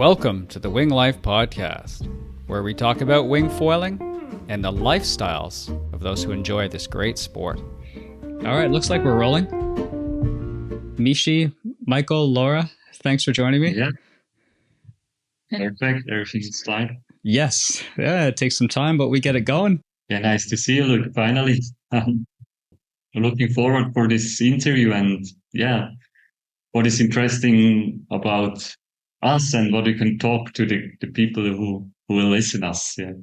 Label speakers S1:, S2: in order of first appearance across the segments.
S1: Welcome to the Wing Life Podcast, where we talk about wing foiling and the lifestyles of those who enjoy this great sport. All right, looks like we're rolling. Mishi, Michael, Laura, thanks for joining me.
S2: Yeah. Perfect. Everything's fine.
S1: Yes. Yeah, it takes some time, but we get it going.
S2: Yeah, nice to see you. Look, finally. Looking forward for this interview and what is interesting about us and what we can talk to the people who will listen us. Yeah.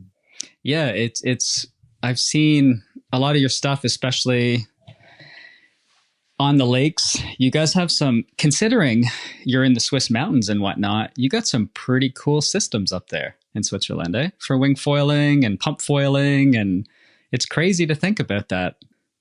S1: Yeah, it's I've seen a lot of your stuff, especially on the lakes. You guys have some, considering you're in the Swiss mountains and whatnot, you got some pretty cool systems up there in Switzerland, eh? For wing foiling and pump foiling, and it's crazy to think about that.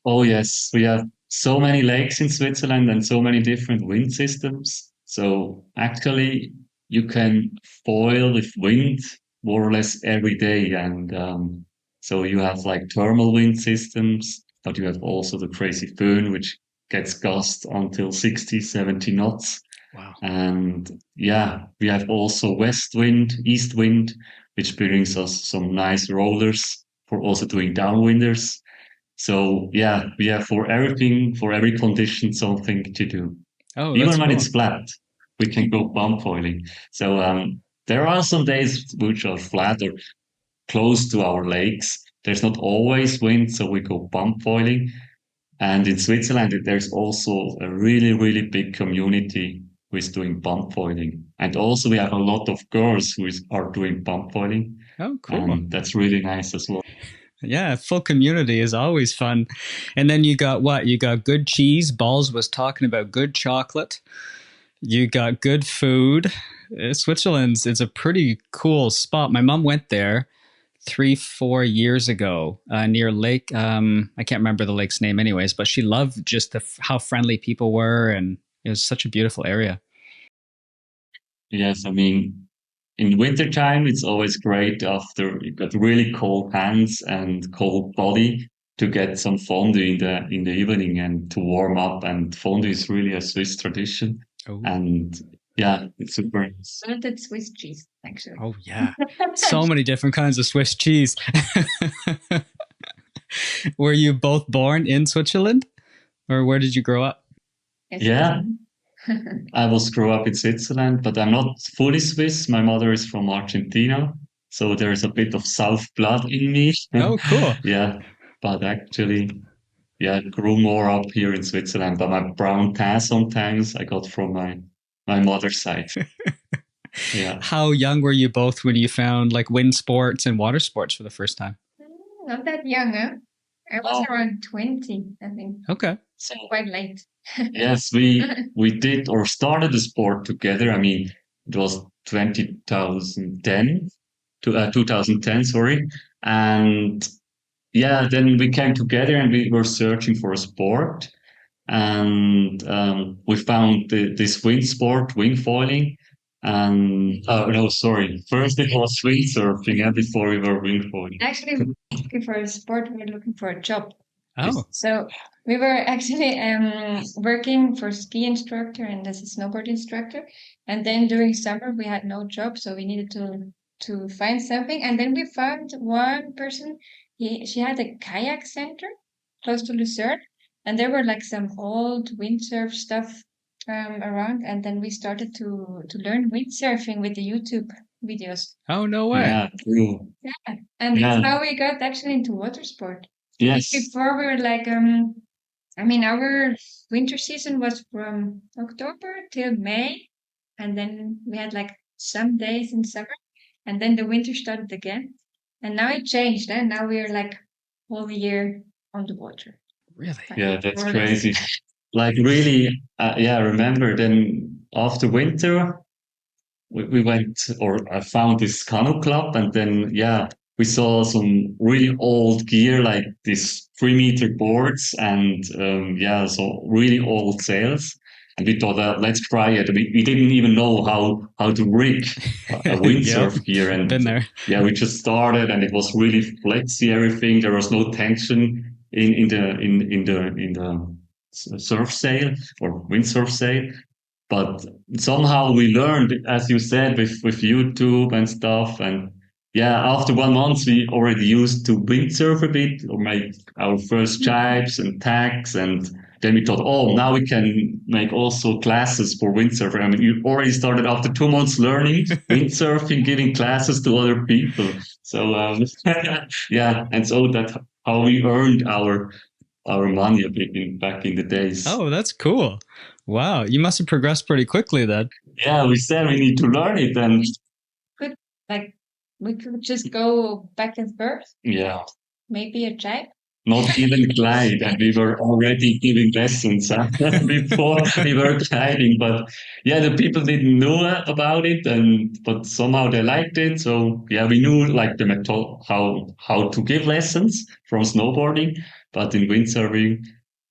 S2: Oh, yes. We have so many lakes in Switzerland and so many different wind systems. So actually, you can foil with wind more or less every day. And so you have like thermal wind systems, but you have also the crazy föhn, which gets gust until 60, 70 knots.
S1: Wow.
S2: And yeah, we have also west wind, east wind, which brings us some nice rollers for also doing downwinders. So yeah, we have for everything, for every condition, something to do.
S1: Oh,
S2: Even
S1: that's
S2: when
S1: cool.
S2: it's flat, we can go bump foiling. So there are some days which are flat or close to our lakes. There's not always wind, so we go bump foiling. And in Switzerland, there's also a really, really big community who is doing bump foiling. And also we have a lot of girls who are doing bump foiling.
S1: Oh, cool.
S2: And that's really nice as well.
S1: Yeah, full community is always fun. And then you got what? You got good cheese. Balls was talking about good chocolate. You got good food. Switzerland's is a pretty cool spot. My mom went there 3-4 years ago near Lake. I can't remember the lake's name anyways, but she loved just how friendly people were. And it was such a beautiful area.
S2: Yes, I mean, in wintertime, it's always great after you got really cold hands and cold body to get some fondue in the evening and to warm up. And fondue is really a Swiss tradition.
S1: Oh.
S2: And yeah, it's super.
S3: Salted Swiss cheese, actually.
S1: Oh, yeah. So many different kinds of Swiss cheese. Were you both born in Switzerland? Or where did you grow up?
S3: Yes,
S2: Yeah, I was grew up in Switzerland, but I'm not fully Swiss. My mother is from Argentina, so there's a bit of South blood in me.
S1: Oh, cool.
S2: Yeah, but actually, yeah, grew more up here in Switzerland. But my brown tan sometimes I got from my mother's side. Yeah.
S1: How young were you both when you found like wind sports and water sports for the first time?
S3: Not that young, huh? I was
S2: Oh.
S3: around 20, I think.
S1: Okay.
S2: So
S3: Quite late.
S2: yes, we did or started the sport together. I mean, it was 2010, sorry. And yeah, then we came together and we were searching for a sport. And we found this wind sport, wing foiling. And oh no, sorry. First it was windsurfing, and before we were wing foiling.
S3: Actually, we were looking for a sport, we were looking for a job.
S1: Oh,
S3: So we were actually working for ski instructor and as a snowboard instructor. And then during summer we had no job, so we needed to find something. And then we found one person. She had a kayak center close to Lucerne, and there were like some old windsurf stuff around. And then we started to learn windsurfing with the YouTube videos.
S1: oh, no way.
S2: Yeah, true.
S3: Yeah, and
S2: Yeah.
S3: that's how we got actually into water sport.
S2: Yes.
S3: Before we were like, I mean, our winter season was from October till May, and then we had like some days in summer, and then the winter started again, and now it changed, and now we're like whole year on the water.
S1: Really?
S2: Yeah, that's
S3: More or less.
S2: crazy. Like really, yeah, I remember then after winter, we went or I found this canoe club and then, yeah, we saw some really old gear, like these 3-meter boards and, yeah, so really old sails. And we thought, let's try it. We didn't even know how to rig a windsurf
S1: Yep.
S2: gear. And
S1: Been there.
S2: yeah, we just started and it was really flexy, everything. There was no tension in the surf sail or windsurf sail. But somehow we learned, as you said, with YouTube and stuff. And yeah, after 1 month, we already used to windsurf a bit or make our first jibes and tags. And then we thought, oh, now we can make also classes for windsurfing. I mean, you already started after 2 months learning windsurfing, giving classes to other people. So, yeah, and so that's how we earned our money a bit back in the days.
S1: Oh, that's cool. Wow, you must have progressed pretty quickly then.
S2: Yeah, we said we need to learn it, and
S3: Could like we could just go back and forth,
S2: yeah,
S3: maybe a jibe.
S2: not even glide, and we were already giving lessons before we were gliding. But yeah, the people didn't know about it, and but somehow they liked it. So yeah, we knew like the method how to give lessons from snowboarding, but in windsurfing,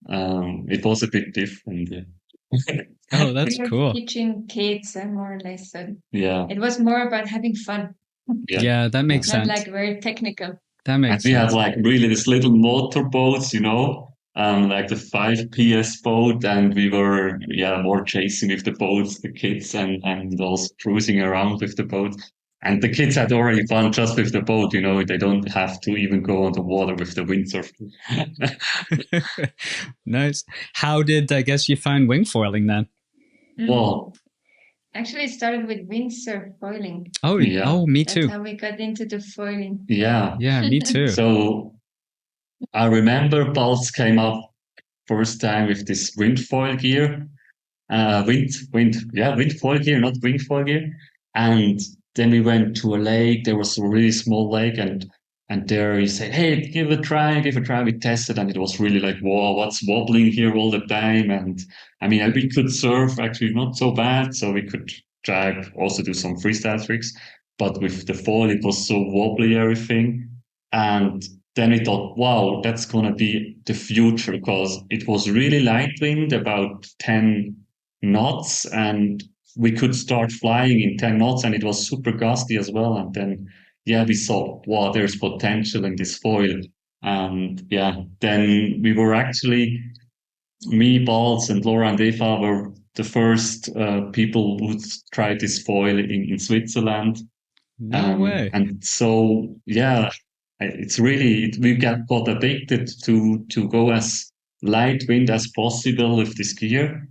S2: it was a bit different. Yeah.
S1: Oh, that's
S3: We were
S1: cool.
S3: teaching kids more or less. So
S2: Yeah.
S3: it was more about having fun,
S1: Yeah, that makes
S3: not
S1: sense.
S3: like very technical.
S1: That
S2: And
S1: makes
S2: we had
S1: sense.
S2: like really this little motor boats, like the 5 PS boat, and we were more chasing with the boats, the kids, and also cruising around with the boat. And the kids had already fun just with the boat, they don't have to even go on the water with the windsurf.
S1: Nice. How did I guess you find wing foiling then?
S2: Well,
S3: Actually, it started with windsurf foiling.
S1: Oh,
S2: yeah.
S1: oh, me
S3: That's
S1: too.
S3: how we got into the foiling.
S2: Yeah.
S1: Yeah, me too.
S2: So I remember Pulse came up first time with this wind foil gear. Wind foil gear, not wing foil gear. And then we went to a lake. There was a really small lake, and there he said, "Hey, give it a try, give it a try." We tested, and it was really like, "Whoa, what's wobbling here all the time?" And I mean, we could surf actually not so bad, so we could try also do some freestyle tricks. But with the foil, it was so wobbly everything, and then we thought, wow, that's gonna be the future because it was really light wind, about 10 knots, and we could start flying in 10 knots, and it was super gusty as well. And then, yeah, we saw, wow, there's potential in this foil. And yeah, then we were actually, me, Balz, and Laura and Eva were the first people who tried this foil in Switzerland.
S1: No way.
S2: And so, yeah, it's really, we got addicted to go as light wind as possible with this gear.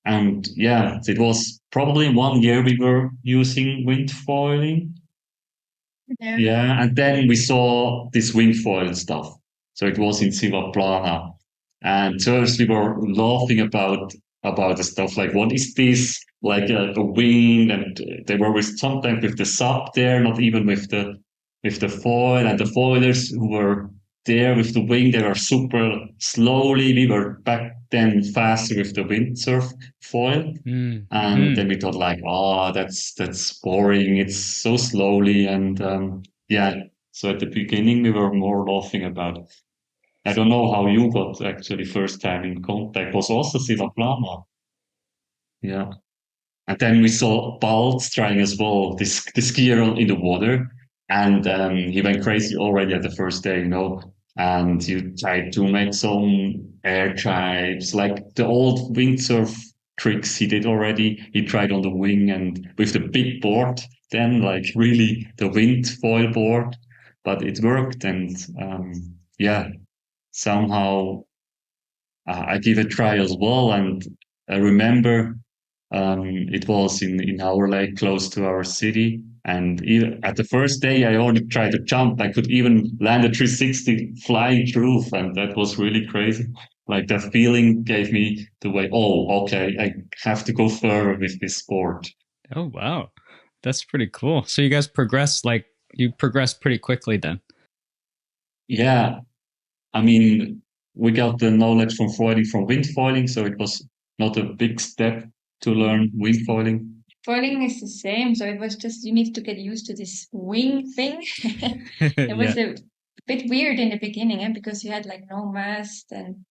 S2: And yeah, it was probably 1 year we were using wind foiling. Yeah, and then we saw this wing foil stuff. So it was in Silvaplana. And first we were laughing about the stuff like, what is this? Like a wing, and they were sometimes with the sub there, not even with the foil, and the foilers who were there with the wing, they were super slowly. We were back then faster with the windsurf foil. And then we thought like, oh, that's boring. It's so slowly. And yeah, so at the beginning we were more laughing about it. I don't know how you got actually first time in contact. Was also Silvaplana. Yeah. And then we saw Baltz trying as well, this skier in the water. And he went crazy already at the first day, And you tried to make some air jibes, like the old windsurf tricks he did already. He tried on the wing and with the big board, then like really the wind foil board, but it worked. And yeah, somehow I give a try as well. And I remember it was in our lake close to our city. And even at the first day, I only tried to jump. I could even land a 360 flying through, and that was really crazy. Like that feeling gave me the way, oh, okay, I have to go further with this sport.
S1: Oh, wow. That's pretty cool. So you guys you progressed pretty quickly then.
S2: Yeah. I mean, we got the knowledge from foiling, from wind foiling, so it was not a big step to learn wind foiling.
S3: Foiling is the same, so it was just you need to get used to this wing thing. It was a bit weird in the beginning, because you had like no mast and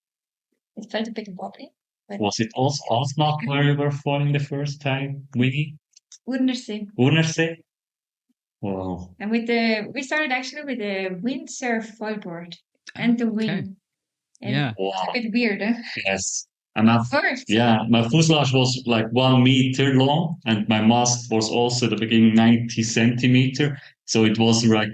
S3: it felt a bit wobbly. But
S2: was it also Osnabrück where you were foiling the first time, Winnie?
S3: Wundersee.
S2: Wundersee? Wow.
S3: And we started actually with the windsurf foil board and the wing.
S1: Okay.
S3: And
S1: Yeah.
S3: it's a bit weird, huh?
S2: Yes. And
S3: First.
S2: my fuselage was like 1 meter long, and my mast was also at the beginning 90 centimeter. So it was like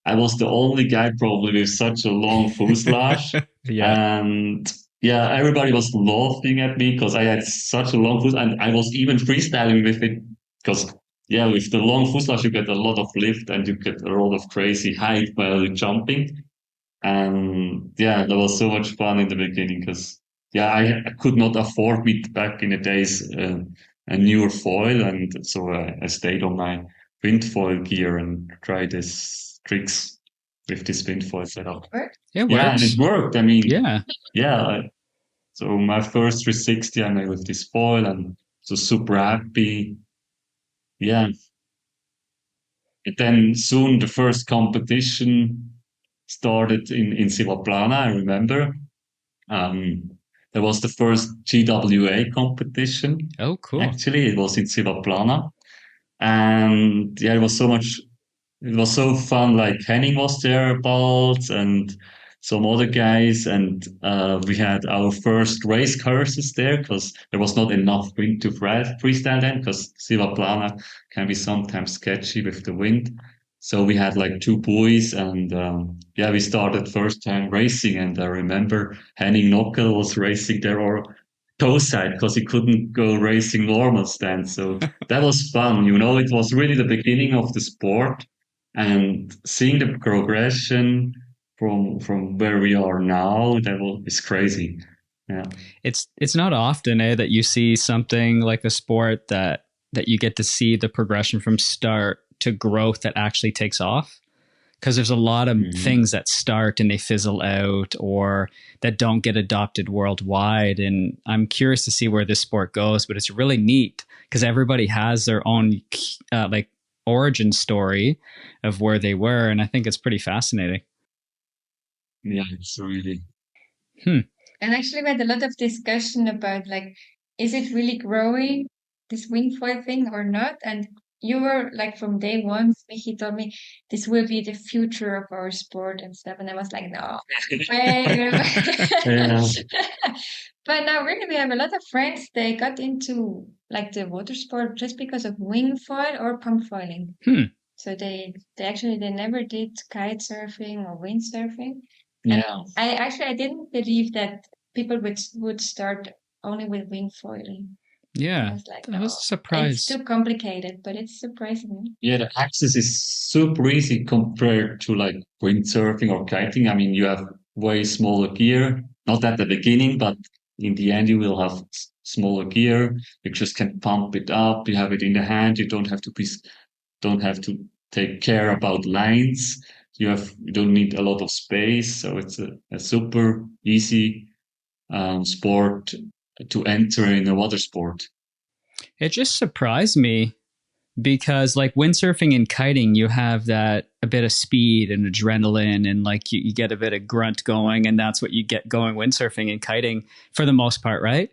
S2: I was the only guy probably with such a long fuselage.
S1: Yeah.
S2: And yeah, everybody was laughing at me because I had such a long fuselage, and I was even freestyling with it because yeah, with the long fuselage you get a lot of lift and you get a lot of crazy height while you're jumping. And yeah, that was so much fun in the beginning because yeah, I could not afford me back in the days a newer foil, and so I stayed on my wind foil gear and tried this tricks with this wind foil setup.
S1: It
S2: Yeah, and
S1: works.
S2: it worked. I mean,
S1: Yeah.
S2: so my first 360 I made with this foil, and so super happy. Yeah, and then soon the first competition started in Sivaplana, I remember. Um, there was the first GWA competition.
S1: Oh, cool.
S2: Actually, it was in Sivaplana. And yeah, it was so fun. Like Henning was there, Balz, and some other guys. And we had our first race courses there because there was not enough wind to freestyle then because Sivaplana can be sometimes sketchy with the wind. So we had like two buoys, and yeah, we started first time racing. And I remember Henning Nockel was racing there or toe-side because he couldn't go racing normal stands. So that was fun. It was really the beginning of the sport, and seeing the progression from where we are now, is crazy. Yeah.
S1: It's not often that you see something like a sport that you get to see the progression from start to growth that actually takes off, because there's a lot of things that start and they fizzle out or that don't get adopted worldwide. And I'm curious to see where this sport goes, but it's really neat because everybody has their own like origin story of where they were, and I think it's pretty fascinating.
S2: Yeah, it's really.
S3: And actually, we had a lot of discussion about like, is it really growing, this wing foil thing, or not? And you were like from day one, Michi told me this will be the future of our sport and stuff, and I was like, no way.
S2: Yeah.
S3: But now, really, we have a lot of friends. They got into like the water sport just because of wing foil or pump foiling. So they never did kite surfing or windsurfing.
S2: Yeah.
S3: I didn't believe that people would start only with wing foiling.
S1: Yeah,
S3: I was like,
S1: that was a surprise.
S3: It's too complicated, but it's surprising.
S2: Yeah, the access is super easy compared to like windsurfing or kiting. I mean, you have way smaller gear, not at the beginning, but in the end, you will have smaller gear. You just can pump it up. You have it in the hand. You don't have to take care about lines. You don't need a lot of space. So it's a super easy sport to enter in a water sport.
S1: It just surprised me because like windsurfing and kiting, you have that a bit of speed and adrenaline, and like you get a bit of grunt going, and that's what you get going windsurfing and kiting for the most part, right?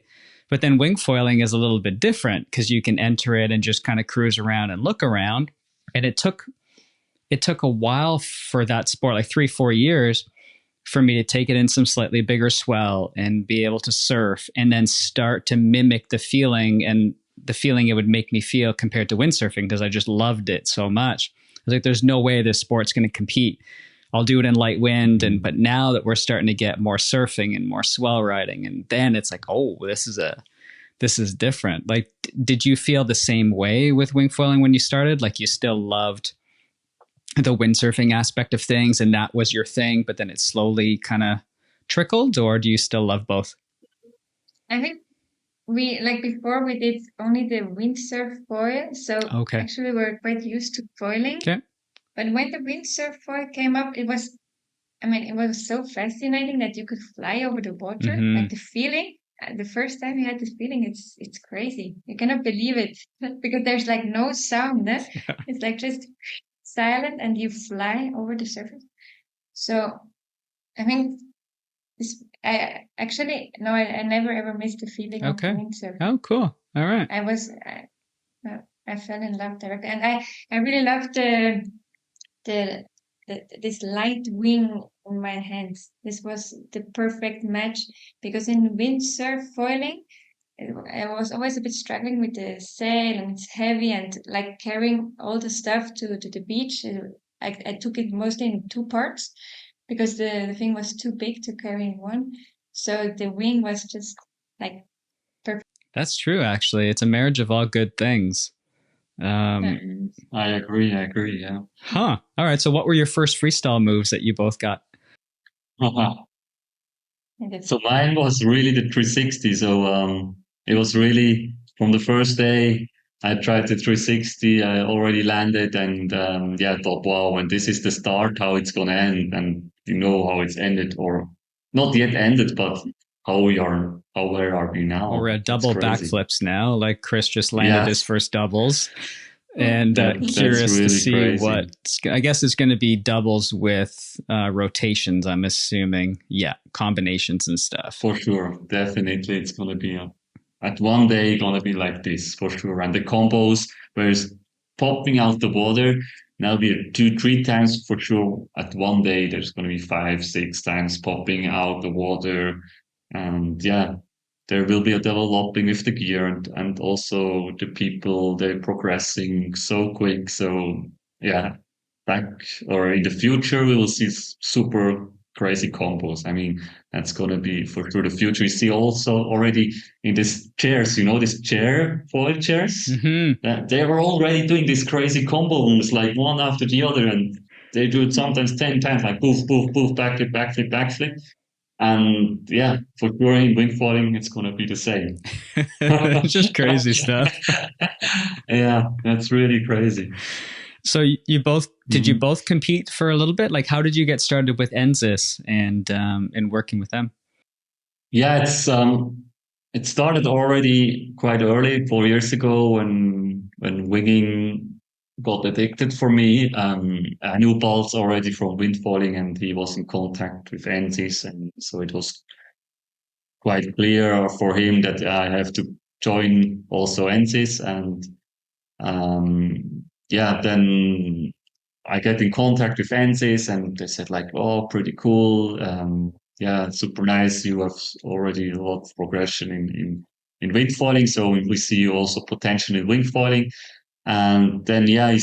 S1: But then wing foiling is a little bit different because you can enter it and just kind of cruise around and look around. And it took a while for that sport, like 3-4 years, for me to take it in some slightly bigger swell and be able to surf and then start to mimic the feeling it would make me feel compared to windsurfing, because I just loved it so much. I was like, there's no way this sport's going to compete. I'll do it in light wind. But now that we're starting to get more surfing and more swell riding, and then it's like, oh, this is different. Like, did you feel the same way with wing foiling when you started? Like, you still loved the windsurfing aspect of things and that was your thing, but then it slowly kind of trickled, or do you still love both?
S3: I think before we did only the windsurf foil, so actually we're quite used to foiling.
S1: Okay.
S3: But when the windsurf foil came up, it was so fascinating that you could fly over the water. Like the feeling, the first time you had this feeling, it's crazy. You cannot believe it because there's like no sound. Yeah. It's like just silent and you fly over the surface. So I think I never ever missed the feeling of windsurfing.
S1: Oh, cool. All right.
S3: I fell in love directly, and I really loved this light wing in my hands. This was the perfect match because in windsurf foiling, I was always a bit struggling with the sail and it's heavy and like carrying all the stuff to the beach. I took it mostly in two parts because the thing was too big to carry in one. So the wing was just like perfect.
S1: That's true, actually. It's a marriage of all good things.
S2: I agree, yeah.
S1: Huh. All right. So what were your first freestyle moves that you both got?
S2: So mine was really the 360. So it was really from the first day I tried the 360. I already landed, and yeah, I thought, wow, and this is the start, how it's gonna end, and you know how it's ended, or not yet ended, but where are we now?
S1: Well, we're at double backflips now. Like Chris just landed his first doubles. And curious
S2: really
S1: to see
S2: crazy.
S1: what, I guess it's going to be doubles with rotations, I'm assuming. Yeah, combinations and stuff.
S2: For sure. Definitely. It's going to be at one day going to be like this for sure. And the combos, whereas popping out the water, now be 2-3 times for sure. At one day, there's going to be 5-6 times popping out the water. And yeah, there will be a developing with the gear and also the people, they're progressing so quick. So yeah, back or in the future, we will see super crazy combos. I mean, that's going to be for sure the future. You see also already in these chairs, you know, this chair, foil chairs, they were already doing these crazy combo moves, like one after the other. And they do it sometimes 10 times, like poof, poof, poof, backflip, backflip, backflip. And yeah, for sure in wing foiling, it's going to be the same.
S1: It's just crazy stuff.
S2: Yeah, that's really crazy.
S1: So you both, did you both compete for a little bit? Like, how did you get started with Ensis and working with them?
S2: Yeah, it started already quite early, 4 years ago when winging got addicted for me. I knew Balz already from windfalling, and he was in contact with Ensis, and so it was quite clear for him that I have to join also Ensis. And yeah, then I get in contact with Ensis, and they said like, "Oh, pretty cool. Yeah, super nice. You have already a lot of progression in windfoiling, so we see you also potential in windfoiling." And then yeah,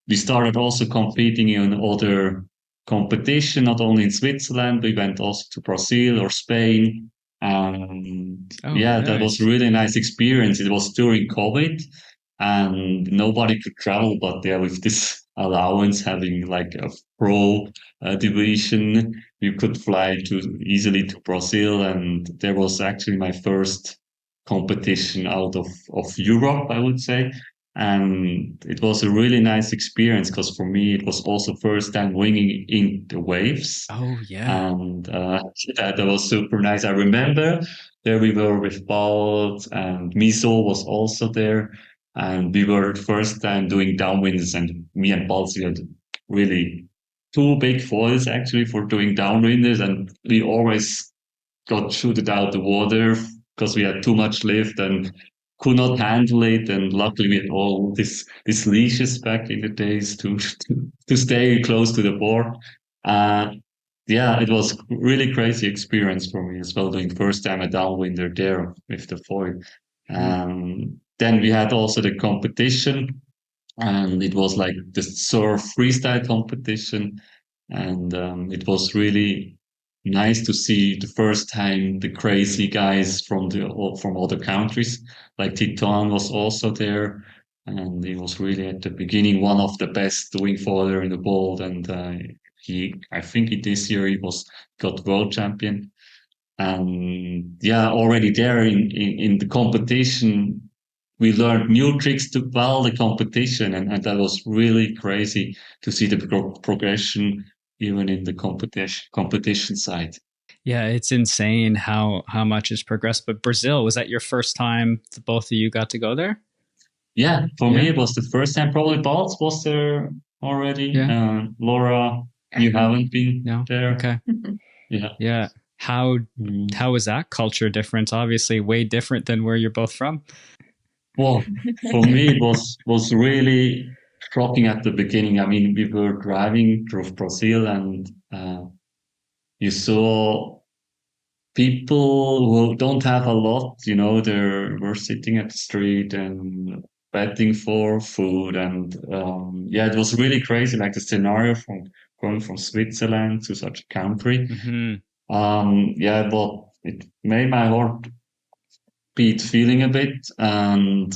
S2: we started also competing in other competition, not only in Switzerland. We went also to Brazil or Spain, and yeah, that was really nice experience. It was during COVID, and nobody could travel, but yeah, with this allowance, having like a pro division, you could fly easily to Brazil, and there was actually my first competition out of Europe, I would say. And it was a really nice experience because for me it was also first time winging in the waves.
S1: Oh yeah,
S2: and that was super nice. I remember there we were with Balt, and Miso was also there, and we were first time doing downwinds, and me and Balt, we had really two big foils actually for doing downwinders, and we always got shooted out the water because we had too much lift and could not handle it. And luckily we had all these leashes back in the days to stay close to the board. Yeah, it was really crazy experience for me as well, doing first time a downwinder there with the foil. Then we had also the competition, and it was like the surf freestyle competition. And it was really nice to see the first time the crazy guys from other countries. Like Titan was also there, and he was really at the beginning one of the best wing foiler in the world. And I think this year he got world champion. And yeah, already there in the competition, we learned new tricks to quell the competition, and that was really crazy to see the progression even in the competition side.
S1: Yeah, it's insane how much has progressed. But Brazil, was that your first time the both of you got to go there?
S2: Yeah, for me it was the first time. Probably Balz was there already.
S1: Yeah.
S2: Laura, you haven't been there.
S1: Okay.
S2: Yeah.
S1: Yeah. How was that culture difference? Obviously way different than where you're both from.
S2: Well, for me it was really shocking at the beginning. I mean, we were driving through Brazil, and you saw people who don't have a lot, were sitting at the street and betting for food. And yeah, it was really crazy, like the scenario from going from Switzerland to such a country. Yeah, but it made my heart beat feeling a bit. And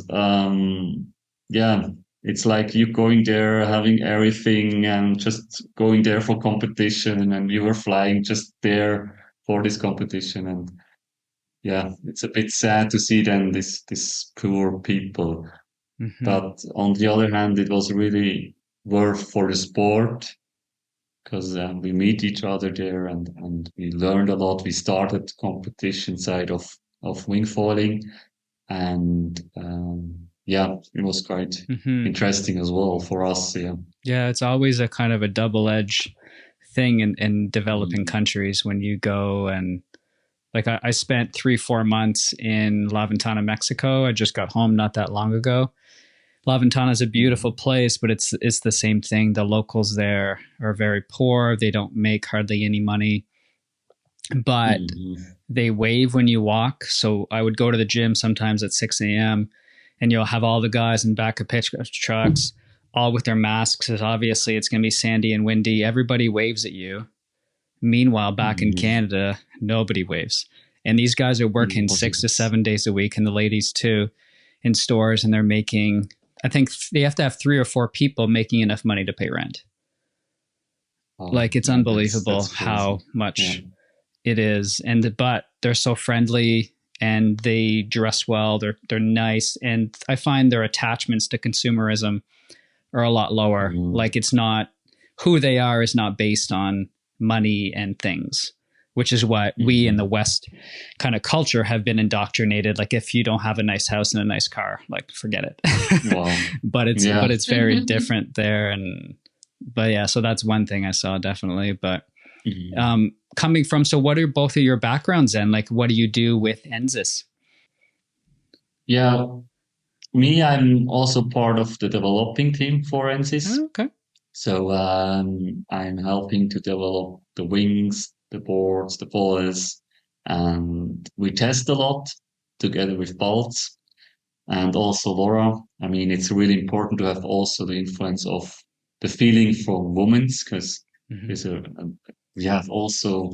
S2: yeah, it's like you going there, having everything, and just going there for competition, and you were flying just there for this competition. And yeah, it's a bit sad to see then this poor people. But on the other hand, it was really worth for the sport, because we meet each other there, and we learned a lot. We started competition side of wing foiling, and yeah, it was quite interesting as well for us.
S1: Yeah, it's always a kind of a double-edged thing in developing countries when you go. And like I spent 3-4 months in La Ventana, Mexico. I just got home not that long ago. La Ventana is a beautiful place, but it's the same thing. The locals there are very poor. They don't make hardly any money, but they wave when you walk. So I would go to the gym sometimes at 6 a.m. and you'll have all the guys in back of pickup trucks, all with their masks. Because obviously it's going to be sandy and windy. Everybody waves at you. Meanwhile, back in Canada, nobody waves. And these guys are working 6 to 7 days a week, and the ladies too, in stores, and they're making, I think they have to have 3 or 4 people making enough money to pay rent. Like it's unbelievable that's how much it is. But they're so friendly and they dress well. They're nice. And I find their attachments to consumerism are a lot lower. Like it's not, who they are is not based on money and things, which is what we in the West kind of culture have been indoctrinated. Like if you don't have a nice house and a nice car, like forget it. But it's very different there. But yeah, so that's one thing I saw definitely. But coming from, so what are both of your backgrounds then? Like what do you do with Ensis?
S2: Yeah, me, I'm also part of the developing team for Ensis.
S1: Oh, okay.
S2: So I'm helping to develop the wings, the boards, the foils, and we test a lot together with Baltz and also Laura. I mean, it's really important to have also the influence of the feeling from women's, because we have also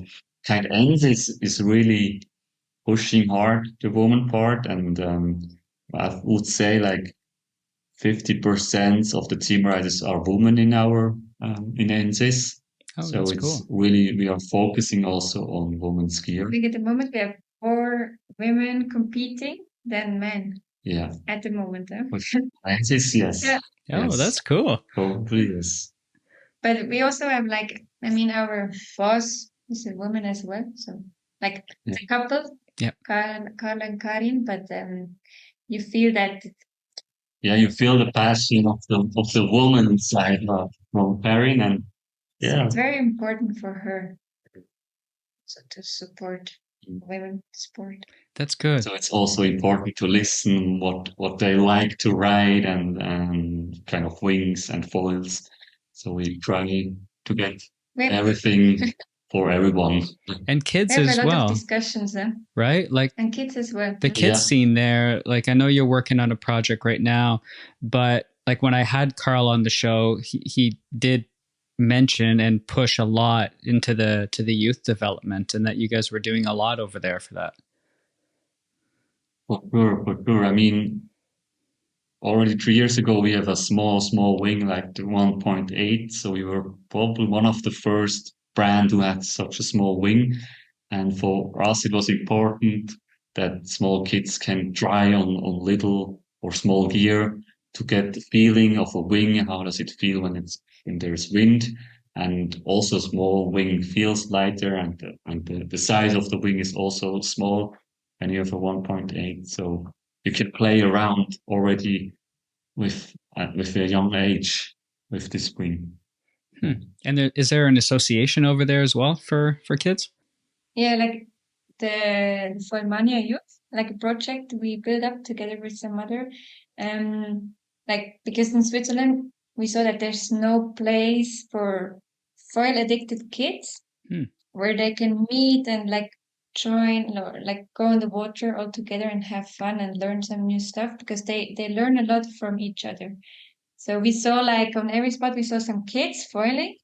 S2: kind of Ensis is really pushing hard the woman part, and I would say like 50% of the team riders are women in our in Ensis. So it's cool. Really, we are focusing also on women's gear.
S3: I think at the moment we have more women competing than men.
S2: Yeah.
S3: At the moment,
S2: Ensis, yes.
S3: Yeah.
S1: Oh,
S2: yes.
S1: That's cool.
S2: Probably, yes.
S3: But we also have our boss is a woman as well. So like it's a couple, Carl and Karin, but you feel that.
S2: Yeah, you feel the passion of the woman inside from Karin, and
S3: it's very important for her to support women sport.
S1: That's good.
S2: So it's also important to listen what they like to ride and kind of wings and foils. So we try to get everything for everyone.
S1: And kids
S3: we have
S1: as
S3: a lot
S1: well.
S3: Of discussions,
S1: right? Like
S3: and kids as well.
S1: The kids scene there. Like I know you're working on a project right now, but like when I had Carl on the show, he did mention and push a lot into the youth development, and that you guys were doing a lot over there for that.
S2: For sure. I mean, already 3 years ago, we have a small wing, like the 1.8. So we were probably one of the first brand who had such a small wing. And for us, it was important that small kids can try on little or small gear to get the feeling of a wing. How does it feel when there's wind? And also small wing feels lighter, and the size of the wing is also small when you have a 1.8. So you can play around already with a young age with this wing.
S1: And is there an association over there as well for kids?
S3: Yeah, like the Foilmania Youth, like a project we built up together with some other, like because in Switzerland we saw that there's no place for foil addicted kids. where they can meet and like join or like go in the water all together and have fun and learn some new stuff because they learn a lot from each other. So we saw like on every spot we saw some kids foiling,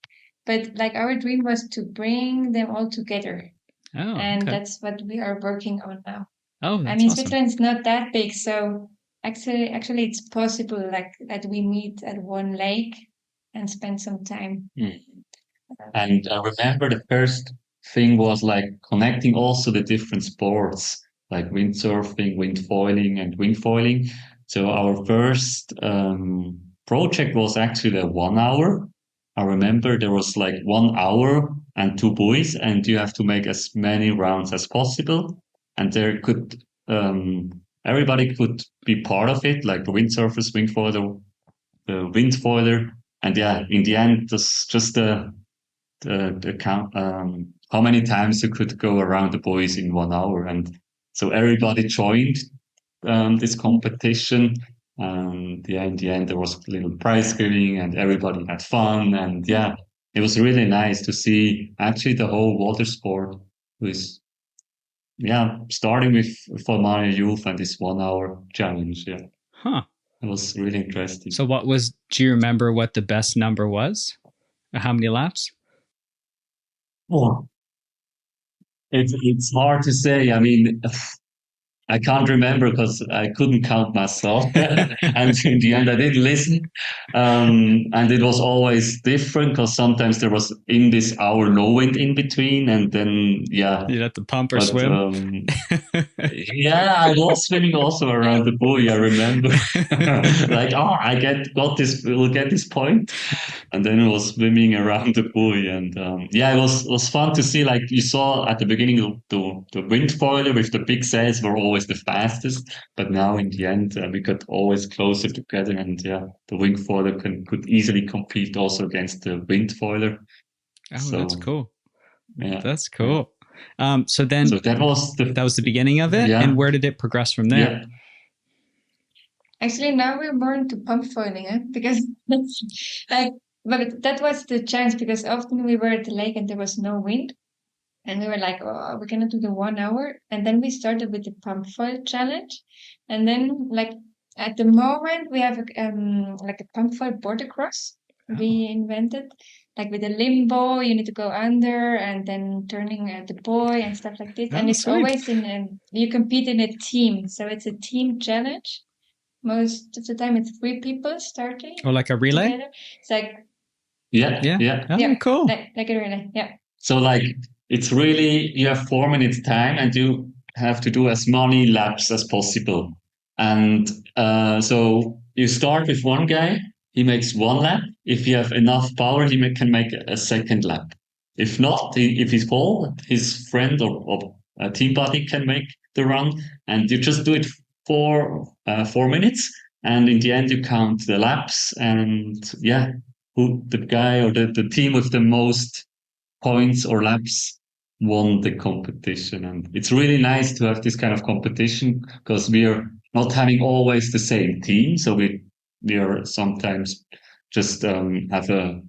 S3: but like our dream was to bring them all together.
S1: Oh,
S3: And
S1: okay.
S3: that's what we are working on now.
S1: Oh,
S3: I
S1: that's
S3: mean,
S1: awesome.
S3: Switzerland's not that big, so actually it's possible like that we meet at one lake and spend some time.
S2: And I remember the first thing was like connecting also the different sports, like windsurfing, windfoiling, and wingfoiling. So our first project was actually a 1 hour. I remember there was like 1 hour and two buoys, and you have to make as many rounds as possible. And there could everybody could be part of it, like the windsurfers, wingfoiler, the windfoiler, and yeah, in the end, it's just the count, how many times you could go around the buoys in 1 hour. And so everybody joined this competition. And yeah, in the end, there was a little prize giving and everybody had fun. And yeah, it was really nice to see actually the whole water sport was, yeah, starting with for my youth and this 1 hour challenge. Yeah,
S1: Huh.
S2: it was really interesting.
S1: So do you remember what the best number was? How many laps?
S2: Oh, it's hard to say. I mean, I can't remember because I couldn't count myself. And in the end, I didn't listen. And it was always different because sometimes there was in this hour no wind in between. And then, yeah.
S1: You'd have to pump or
S2: But
S1: swim.
S2: yeah, I was swimming also around the buoy. I remember, like, oh, we'll get this point, and then I was swimming around the buoy, and yeah, it was fun to see. Like you saw at the beginning, the wind foiler with the big sails were always the fastest, but now in the end, we got always closer together, and yeah, the wing foiler could easily compete also against the wind foiler.
S1: Oh, so, that's cool.
S2: Yeah,
S1: that's cool.
S2: Yeah.
S1: So
S2: that was
S1: the beginning of it,
S2: yeah.
S1: And where did it progress from there?
S2: Yeah.
S3: Actually, now we're more into pump foiling, because like, but that was the chance because often we were at the lake and there was no wind, and we were like, oh, we're gonna do the 1 hour, and then we started with the pump foil challenge, and then like at the moment we have like a pump foil border cross we invented. Like with a limbo, you need to go under and then turning the buoy and stuff like this. And it's
S1: sweet.
S3: always you compete in a team. So it's a team challenge. Most of the time it's 3 people starting.
S1: Or like a relay?
S3: Together. It's like
S2: Yeah.
S1: Oh, cool.
S3: Like a relay, yeah.
S2: So like it's really you have 4 minutes time and you have to do as many laps as possible. And so you start with one guy, he makes 1 lap. If you have enough power, he can make a second lap. If not, if he's full, his friend or a team buddy can make the run, and you just do it for 4 minutes. And in the end, you count the laps, and yeah, who the guy or the team with the most points or laps won the competition. And it's really nice to have this kind of competition because we are not having always the same team. So we are sometimes just have a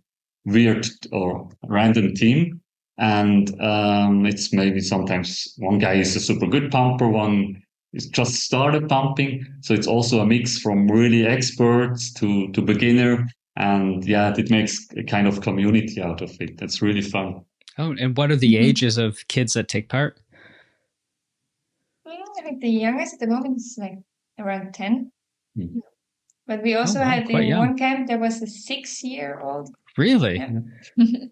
S2: weird or random team. And it's maybe sometimes one guy is a super good pumper, one is just started pumping. So it's also a mix from really experts to beginner. And yeah, it makes a kind of community out of it. That's really fun.
S1: Oh, and what are the ages of kids that take part?
S3: I think the youngest at the moment is like around 10. Mm-hmm. But we also had in one camp, there was a 6-year-old.
S1: Really? Yeah.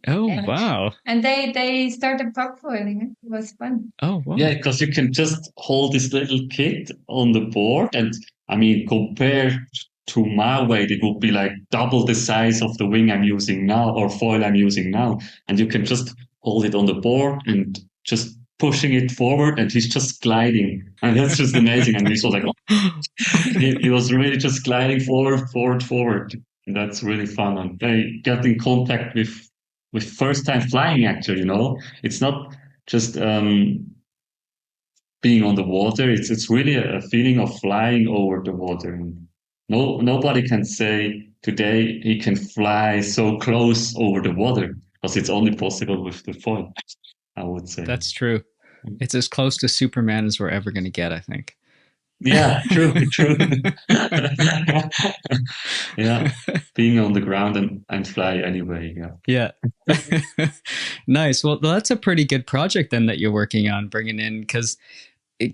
S1: Oh, yeah. Wow.
S3: And they started pump foiling. It was fun.
S1: Oh, wow.
S2: Yeah, because you can just hold this little kid on the board. And I mean, compared to my weight, it would be like double the size of the wing I'm using now or foil I'm using now. And you can just hold it on the board and just pushing it forward, and he's just gliding. And that's just amazing. And we saw like, he was really just gliding forward. And that's really fun. And they get in contact with first time flying, actually, It's not just being on the water. It's really a feeling of flying over the water. And nobody can say today he can fly so close over the water because it's only possible with the foil. I would say.
S1: That's true. It's as close to Superman as we're ever going to get, I think.
S2: Yeah, true. Yeah, being on the ground and fly anyway.
S1: Yeah. Nice. Well, that's a pretty good project then that you're working on bringing in, because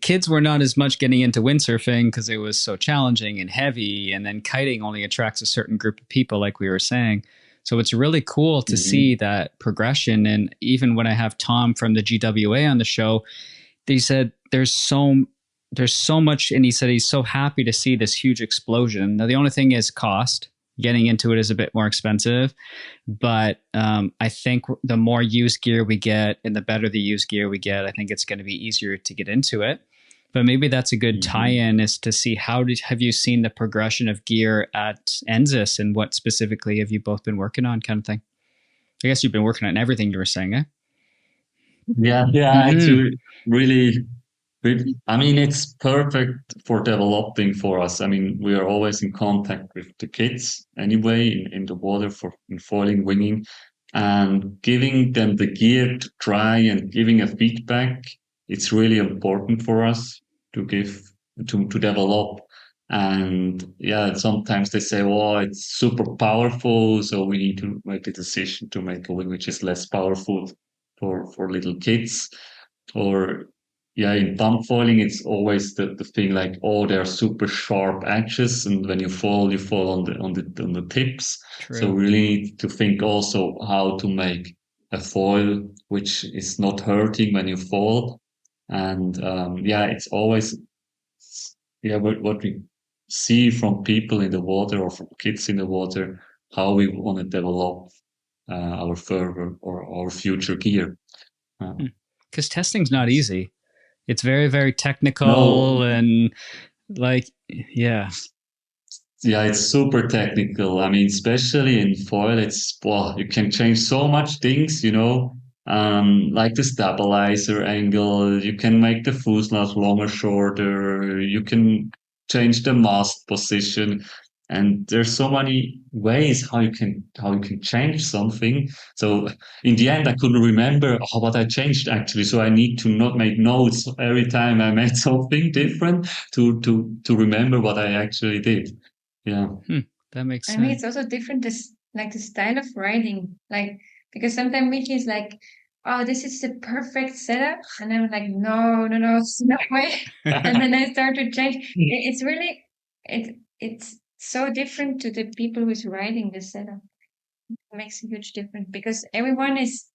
S1: kids were not as much getting into windsurfing because it was so challenging and heavy, and then kiting only attracts a certain group of people, like we were saying. So it's really cool to see that progression. And even when I have Tom from the GWA on the show, he said there's so much, and he said he's so happy to see this huge explosion. Now the only thing is cost. Getting into it is a bit more expensive, but I think the more used gear we get and the better the used gear we get, I think it's going to be easier to get into it. But maybe that's a good tie-in, is to see have you seen the progression of gear at Ensis, and what specifically have you both been working on, kind of thing. I guess you've been working on everything you were saying, eh?
S2: Yeah, actually, really. I mean, it's perfect for developing for us. I mean, we are always in contact with the kids anyway in the water in foiling, winging, and giving them the gear to try and giving a feedback. It's really important for us to develop. And yeah, sometimes they say, "Oh, it's super powerful, so we need to make a decision to make a wing which is less powerful for little kids." Or yeah, in pump foiling, it's always the thing like, oh, they're super sharp edges, and when you fall on the tips.
S1: True.
S2: So we really need to think also how to make a foil which is not hurting when you fall. And yeah, it's always what we see from people in the water or from kids in the water, how we want to develop our further or our future gear.
S1: Because testing's not easy. It's very, very technical and yeah, it's
S2: super technical. I mean, especially in foil, you can change so much things, like the stabilizer angle. You can make the fuselage longer, shorter. You can change the mast position. And there's so many ways how you can change something. So in the end, I couldn't remember what I changed actually. So I need to not make notes every time I made something different to remember what I actually did. Yeah,
S1: that makes sense.
S3: I mean, it's also different. Like the style of riding, because sometimes Mickey is like, "Oh, this is the perfect setup," and I'm like, "No, it's not way." And then I start to change. It's really it's so different to the people who's riding the setup. It makes a huge difference because everyone is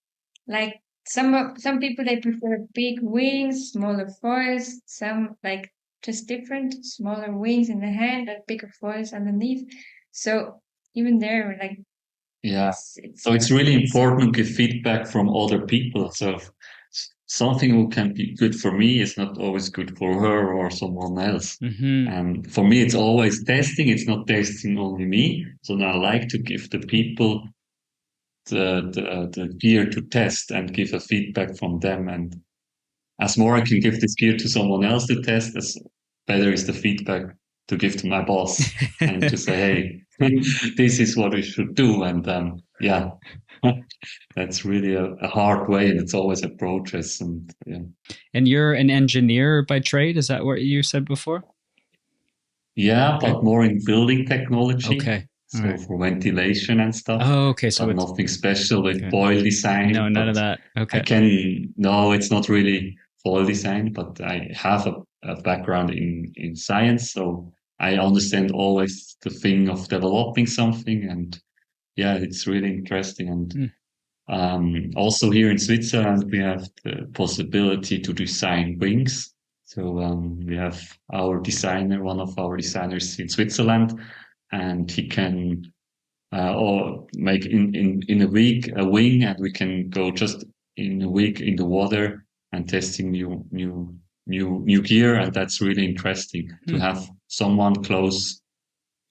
S3: like some people, they prefer big wings, smaller foils. Some like just different, smaller wings in the hand and bigger foils underneath. So even there, like
S2: so it's really important to get feedback from other people. So something who can be good for me is not always good for her or someone else. And for me, it's always testing. It's not testing only me. So now I like to give the people the gear to test and give a feedback from them. And as more I can give this gear to someone else to test, as better is the feedback to give to my boss and to say, hey, this is what we should do. And yeah, that's really a hard way, and it's always a process. And yeah.
S1: And you're an engineer by trade, is that what you said before?
S2: Yeah, but more in building technology.
S1: Okay.
S2: So for ventilation and stuff.
S1: Oh, okay. So
S2: it's nothing special with foil design.
S1: No, none of that. Okay.
S2: It's not really foil design, but I have a background in science, so I understand always the thing of developing something, and yeah, it's really interesting. And also here in Switzerland, we have the possibility to design wings. So we have one of our designers in Switzerland, and he can make in a week a wing, and we can go just in a week in the water and testing new gear, and that's really interesting to have someone close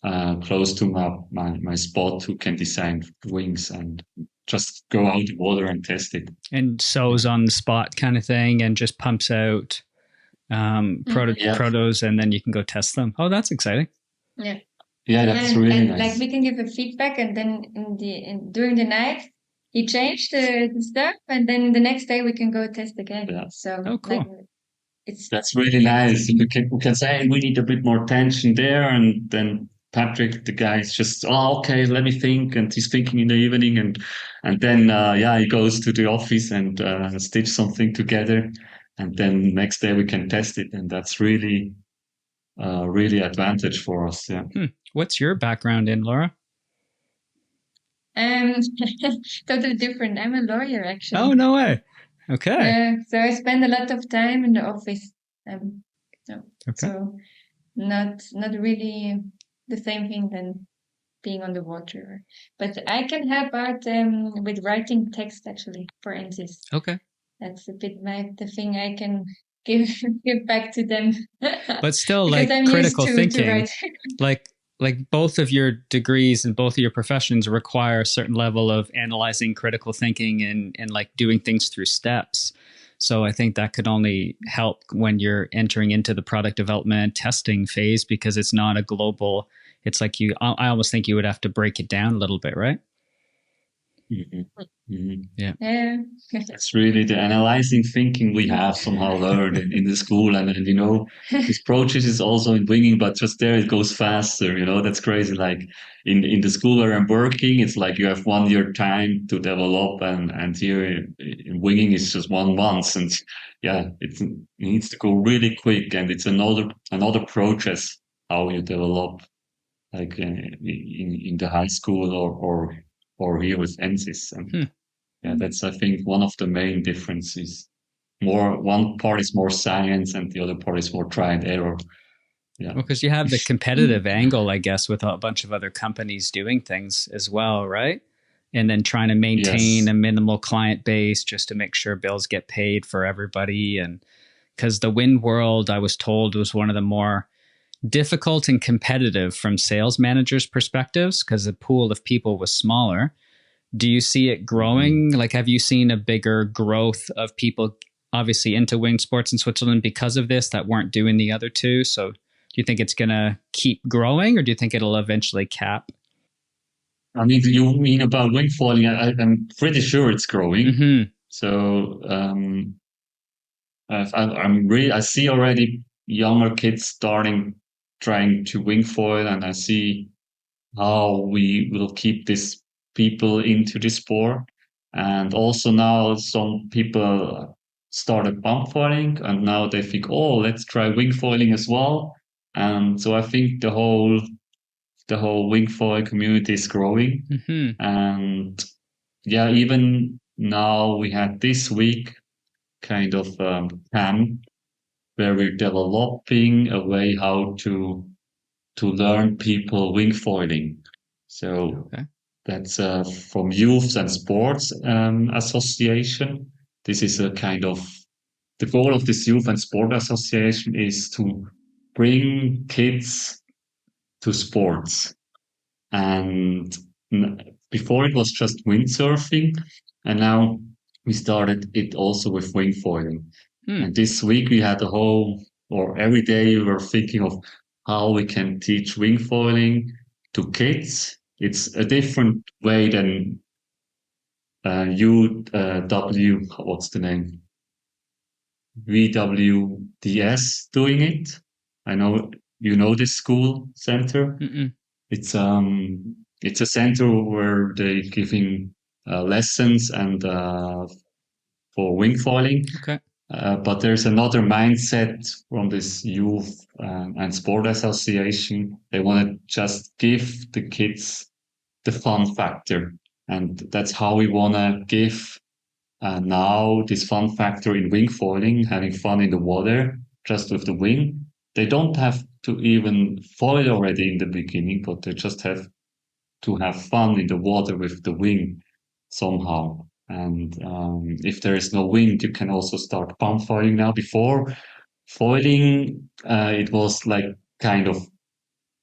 S2: to my spot who can design wings and just go out in water and test it.
S1: And sews on the spot kind of thing, and just pumps out protos, and then you can go test them. Oh, that's exciting.
S2: Yeah, that's really nice.
S3: Like we can give a feedback, and then during the night he changed the stuff, and then the next day we can go test again.
S2: Yeah.
S3: So
S1: Oh, cool.
S3: like it's
S2: That's really nice. We can say, "Hey, we need a bit more tension there," and then Patrick, the guy, is just, "Oh, okay, let me think," and he's thinking in the evening, and then yeah, he goes to the office and stitch something together, and then next day we can test it, and that's really advantage for us. Yeah.
S1: What's your background in, Laura?
S3: totally different. I'm a lawyer actually.
S1: Oh, no way. Okay.
S3: Yeah, so I spend a lot of time in the office. So,
S1: Okay.
S3: so not really the same thing than being on the water. But I can help out with writing text actually for Ensis.
S1: Okay.
S3: That's a bit the thing I can give back to them.
S1: But still,
S3: because
S1: like
S3: I'm
S1: critical
S3: used to
S1: thinking,
S3: write.
S1: like both of your degrees and both of your professions require a certain level of analyzing, critical thinking, and like doing things through steps. So I think that could only help when you're entering into the product development testing phase, because it's not a global. It's like I almost think you would have to break it down a little bit, right?
S3: Yeah.
S2: It's really the analyzing thinking we have somehow learned in the school, and this process is also in winging, but just there it goes faster. That's crazy. Like in the school where I'm working, it's like you have 1 year time to develop, and here in winging it's just 1 month, and yeah, it needs to go really quick, and it's another process how you develop, like in the high school or here with Ensis. And yeah, that's, I think, one of the main differences. One part is more science and the other part is more try and error. Yeah.
S1: Well, because you have the competitive angle, I guess, with a bunch of other companies doing things as well, right? And then trying to maintain a minimal client base just to make sure bills get paid for everybody. And because the wind world, I was told, was one of the more difficult and competitive from sales managers' perspectives, because the pool of people was smaller. Do you see it growing? Like, have you seen a bigger growth of people obviously into winged sports in Switzerland because of this that weren't doing the other two? So do you think it's going to keep growing, or do you think it'll eventually cap?
S2: I mean, you mean about wing foiling? I'm pretty sure it's growing.
S1: Mm-hmm.
S2: So I see already younger kids trying to wing foil, and I see how we will keep these people into the sport. And also now some people started bump foiling, and now they think, oh, let's try wing foiling as well. And so I think the whole wing foil community is growing.
S1: Mm-hmm.
S2: And yeah, even now we had this week kind of camp where we're developing a way how to learn people wing foiling. So that's from Youth and Sports Association. This is a kind of the goal of this Youth and Sport Association is to bring kids to sports. And before it was just windsurfing, and now we started it also with wing foiling. And this week we had every day we were thinking of how we can teach wing foiling to kids. It's a different way than what's the name? VWDS doing it. I know you know this school center.
S1: Mm-mm.
S2: It's a center where they're giving lessons and for wing foiling.
S1: Okay.
S2: But there's another mindset from this youth and sport association. They want to just give the kids the fun factor. And that's how we want to give now this fun factor in wing foiling, having fun in the water, just with the wing. They don't have to even foil already in the beginning, but they just have to have fun in the water with the wing somehow. And if there is no wind, you can also start pump foiling now. Before foiling, it was like kind of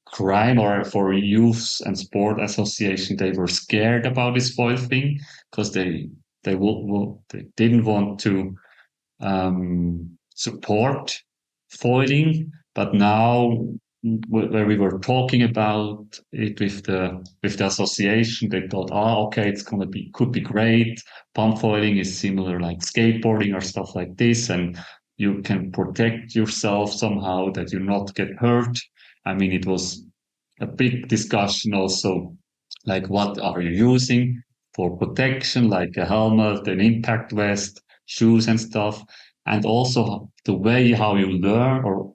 S2: crime, or for youths and sport association, they were scared about this foil thing because they didn't want to support foiling. But now where we were talking about it with the association. They thought, okay, could be great. Pump foiling is similar like skateboarding or stuff like this, and you can protect yourself somehow that you not get hurt. I mean, it was a big discussion also, like what are you using for protection, like a helmet, an impact vest, shoes and stuff, and also the way how you learn or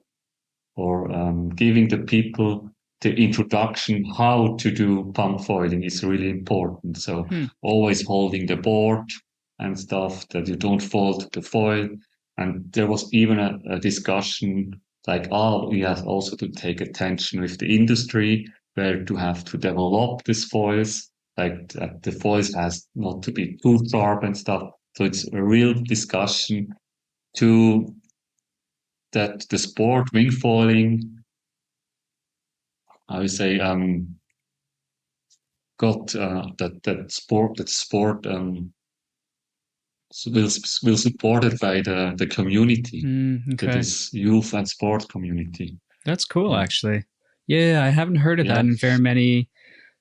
S2: giving the people the introduction how to do pump foiling is really important. So always holding the board and stuff that you don't fall to the foil. And there was even a discussion like, we have also to take attention with the industry where to have to develop these foils, like the foils has not to be too sharp and stuff. So it's a real discussion to that the sport wing foiling, I would say, got that sport will supported by the community, that is youth and sport community.
S1: That's cool, actually. Yeah, I haven't heard of that in very many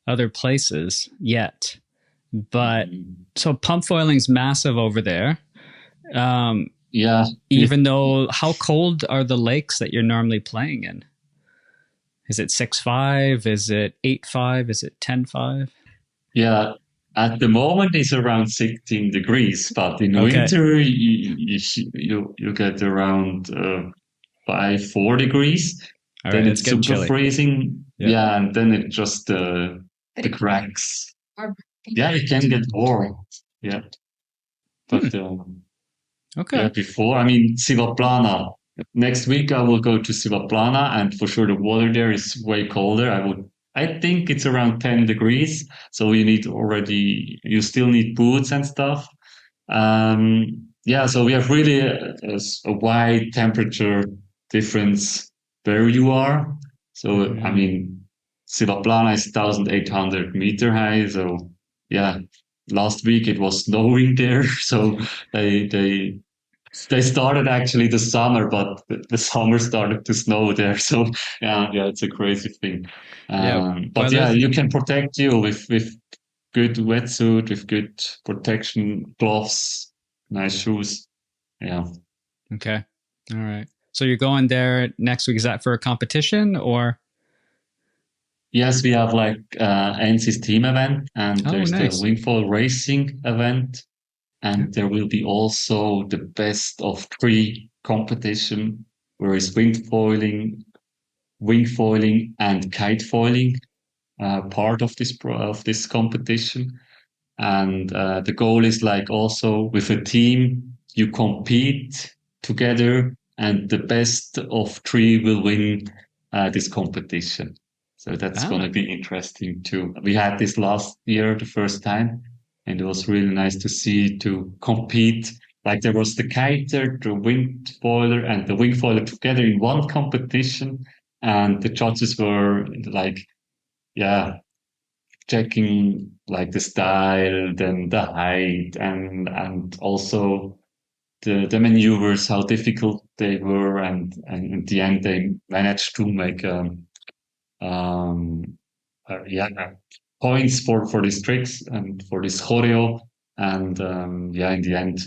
S1: other places yet. But so pump foiling's massive over there. Even though, how cold are the lakes that you're normally playing in? Is it 6.5? Is it 8.5? Is it 10.5?
S2: Yeah, at the moment it's around 16 degrees, but in winter you get around 4 degrees.
S1: All
S2: then
S1: right,
S2: it's super
S1: chilly.
S2: Freezing. Yeah, and then it just the cracks. Yeah, it can get warm. Yeah, but before, I mean, Sivaplana. Next week I will go to Sivaplana, and for sure the water there is way colder. I think it's around 10 degrees, so you still need boots and stuff. So we have really a wide temperature difference where you are. So I mean, Sivaplana is 1,800 meter high. So yeah, last week it was snowing there, so they started actually the summer, but the summer started to snow there. So yeah, it's a crazy thing. But you can protect you with good wetsuit, with good protection gloves, nice shoes. Yeah.
S1: Okay. All right. So you're going there next week. Is that for a competition or?
S2: Yes, we have like Ensis team event, and there's the wingfoil racing event. And there will be also the best of 3 competition, where is wing foiling, and kite foiling part of this competition. And the goal is like also with a team, you compete together, and the best of 3 will win this competition. So that's going to be interesting too. We had this last year, the first time. And it was really nice to compete. Like there was the kiter, the wind foiler, and the wing foiler together in one competition. And the judges were like, checking like the style, then the height, and also the maneuvers, how difficult they were. And in the end, they managed to make points for these tricks and for this choreo. And in the end,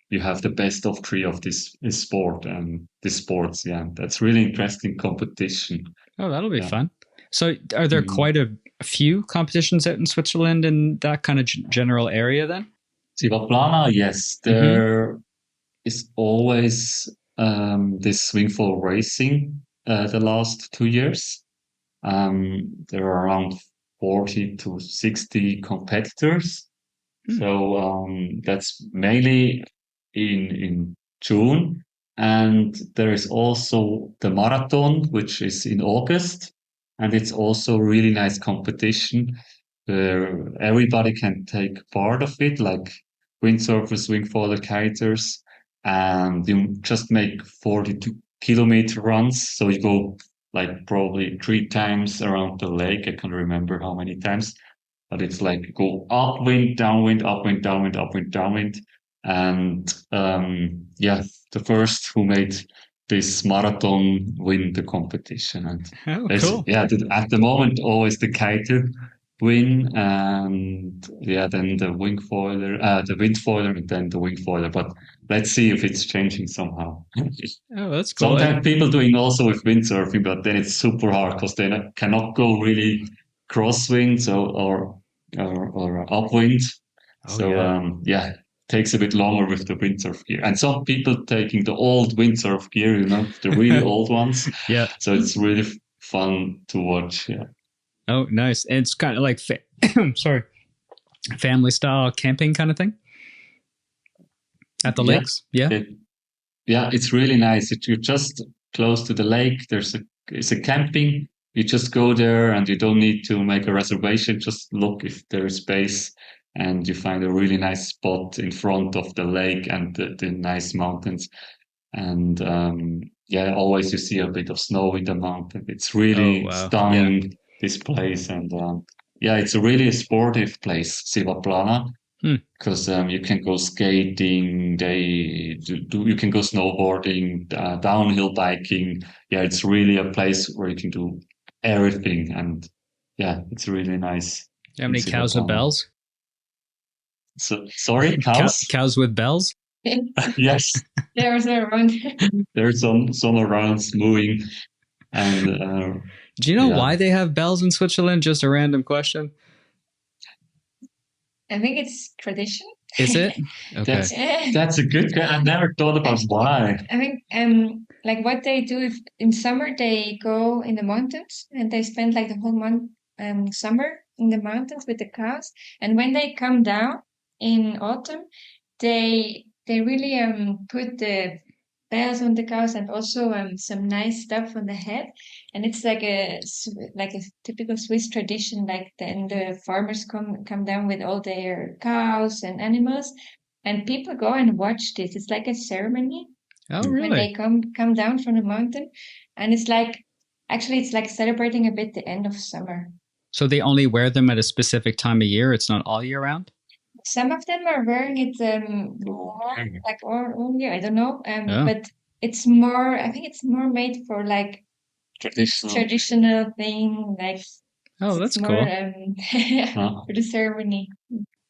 S2: you have the best of 3 of this sport and these sports. Yeah, that's really interesting competition.
S1: Oh, that'll be fun. So are there quite a few competitions out in Switzerland in that kind of general area then?
S2: Sivaplana, yes. There is always this wingfoil racing the last 2 years. There are around 40 to 60 competitors. So that's mainly in June. And there is also the marathon, which is in August. And it's also a really nice competition where everybody can take part of it, like windsurfers, wingfoiler, kiters. And you just make 42-kilometer runs. So you go like probably 3 times around the lake. I can't remember how many times, but it's like go upwind, downwind, upwind, downwind, upwind, downwind. And the first who made this marathon win the competition. And
S1: Oh,
S2: there's,
S1: cool.
S2: at the moment, always the kiter win, and then the the wind foiler, and then the wing foiler. But let's see if it's changing somehow.
S1: Oh, that's cool.
S2: Sometimes people doing also with windsurfing, but then it's super hard because they cannot go really crosswind or upwind.
S1: Oh,
S2: So takes a bit longer with the windsurf gear. And some people taking the old windsurf gear, the really old ones.
S1: Yeah.
S2: So it's really fun to watch. Yeah.
S1: Oh, nice. And it's kind of like, sorry, family style camping kind of thing at the lakes. Yeah.
S2: It's really nice. You're just close to the lake. It's a camping. You just go there and you don't need to make a reservation. Just look if there is space, and you find a really nice spot in front of the lake and the nice mountains. And always you see a bit of snow in the mountain. It's really stunning, this place. And it's a really sportive place, Sivaplana. Because you can go skating, you can go snowboarding, downhill biking. Yeah, it's really a place where you can do everything, and it's really nice.
S1: How many cows with bells?
S2: So sorry, cows?
S1: Cows with bells?
S2: Yes.
S3: There's around.
S2: There's some around mooing, and
S1: do you know why they have bells in Switzerland? Just a random question.
S3: I think it's tradition.
S1: Is it?
S2: Okay. That's a good question. I've never thought about why.
S3: I think like what they do if in summer they go in the mountains and they spend like the whole month summer in the mountains with the cows, and when they come down in autumn they really put the bells on the cows and also some nice stuff on the head, and it's like a typical Swiss tradition. Like then the farmers come down with all their cows and animals, and people go and watch this. It's like a ceremony.
S1: Oh, really?
S3: When they come down from the mountain, and it's like celebrating a bit the end of summer.
S1: So they only wear them at a specific time of year. It's not all year round.
S3: Some of them are wearing it like all year. I don't know, but it's more. I think it's more made for like traditional thing. Like
S1: that's
S3: more,
S1: cool.
S3: for the ceremony.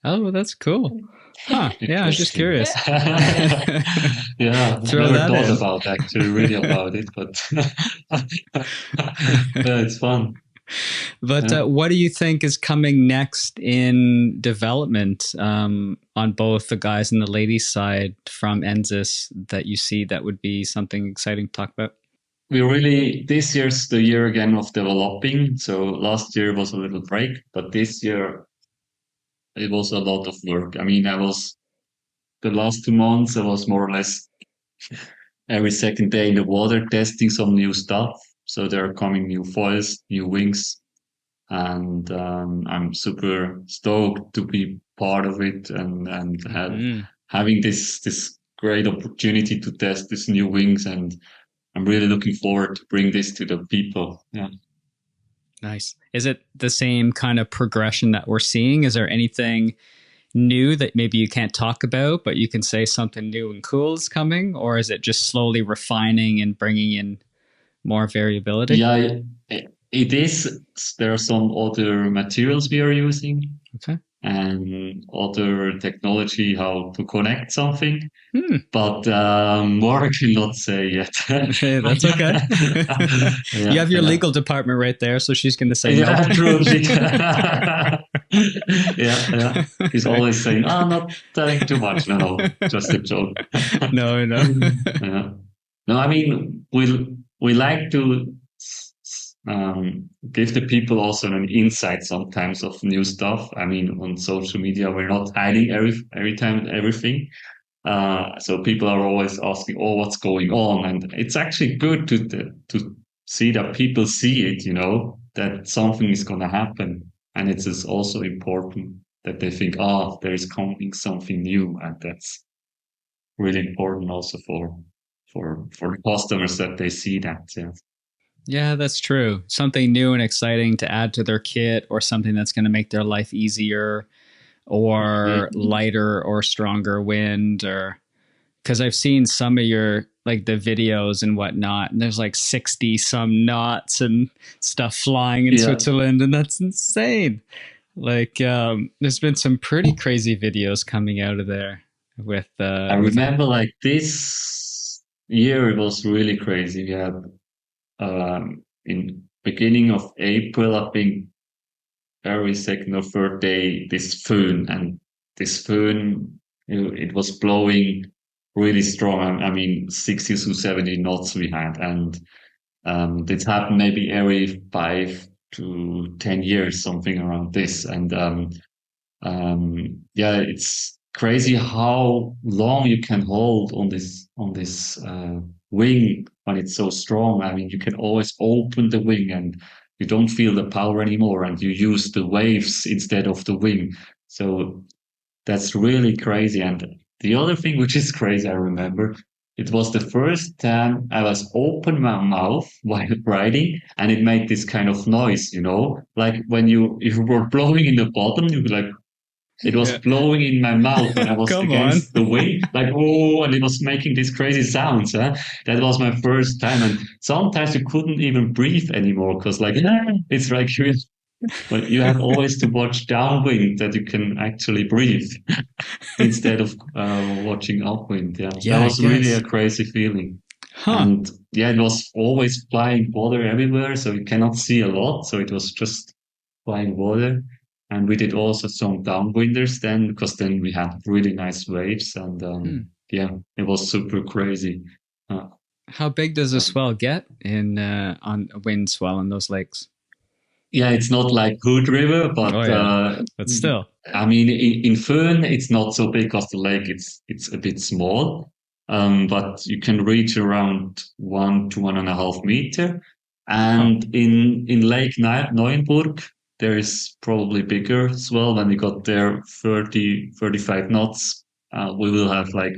S1: Oh, that's cool. Huh. Yeah, I was just curious.
S2: Yeah,
S1: Throw
S2: never
S1: that
S2: thought
S1: in.
S2: about actually reading about it, but it's fun.
S1: But what do you think is coming next in development on both the guys and the ladies side from Ensis that you see that would be something exciting to talk about?
S2: This year's the year again of developing. So last year was a little break, but this year it was a lot of work. I mean, the last 2 months, I was more or less every second day in the water testing some new stuff. So there are coming new foils, new wings, and I'm super stoked to be part of it and having this great opportunity to test these new wings, and I'm really looking forward to bring this to the people. Yeah.
S1: Nice. Is it the same kind of progression that we're seeing? Is there anything new that maybe you can't talk about, but you can say something new and cool is coming? Or is it just slowly refining and bringing in more variability?
S2: Yeah, it is. There are some other materials we are using.
S1: Okay.
S2: And other technology, how to connect something. But more I cannot say yet.
S1: Okay, that's okay. You have your legal department right there, so she's going to say no.
S2: True. Yeah. He's always saying, not telling too much. No, just a joke.
S1: No.
S2: Yeah. No, I mean, we like to give the people also an insight sometimes of new stuff. I mean, on social media, we're not hiding every time everything. So people are always asking, "Oh, what's going on?" And it's actually good to see that people see it. That something is going to happen, and it is also important that they think, there is coming something new, and that's really important also for the customers that they see that. Yeah.
S1: Yeah, that's true. Something new and exciting to add to their kit, or something that's going to make their life easier, or lighter or stronger wind, or because I've seen some of your like the videos and whatnot, and there's like 60 some knots and stuff flying in
S2: Yeah.
S1: Switzerland, and that's insane. Like, there's been some pretty crazy videos coming out of there with
S2: I remember like this year it was really crazy. We had in beginning of April, I think every second or third day, this föhn, and this föhn, it was blowing really strong. I mean, 60 to 70 knots we had, and this happened maybe every 5 to 10 years, something around this. And yeah, it's crazy how long you can hold on this wing when it's so strong. I mean, you can always open the wing and you don't feel the power anymore, and you use the waves instead of the wing. So that's really crazy. And the other thing which is crazy, I remember, it was the first time I was open my mouth while riding, and it made this kind of noise, like when if you were blowing in the bottom, you'd be like, it was
S1: Yeah.
S2: blowing in my mouth when I was
S1: Come
S2: against
S1: on.
S2: the wing, like, oh, and it was making these crazy sounds. Huh? That was my first time. And sometimes you couldn't even breathe anymore because, like, it's like but you have always to watch downwind that you can actually breathe instead of watching upwind. Yeah,
S1: Yeah,
S2: that
S1: I
S2: was really
S1: guess.
S2: a crazy feeling.
S1: Huh.
S2: And yeah, it was always flying water everywhere, so you cannot see a lot. So it was just flying water. And we did also some downwinders then, because then we had really nice waves. And yeah, it was super crazy.
S1: How big does a swell get in on a wind swell in those lakes?
S2: Yeah, it's not like Hood River, but
S1: Oh yeah, but still.
S2: I mean, in Föhn, it's not so big as the lake. It's a bit small, but you can reach around 1 to 1.5 meter. And in Lake Neuenburg, there is probably bigger as well. When we got there, 35 knots, we will have like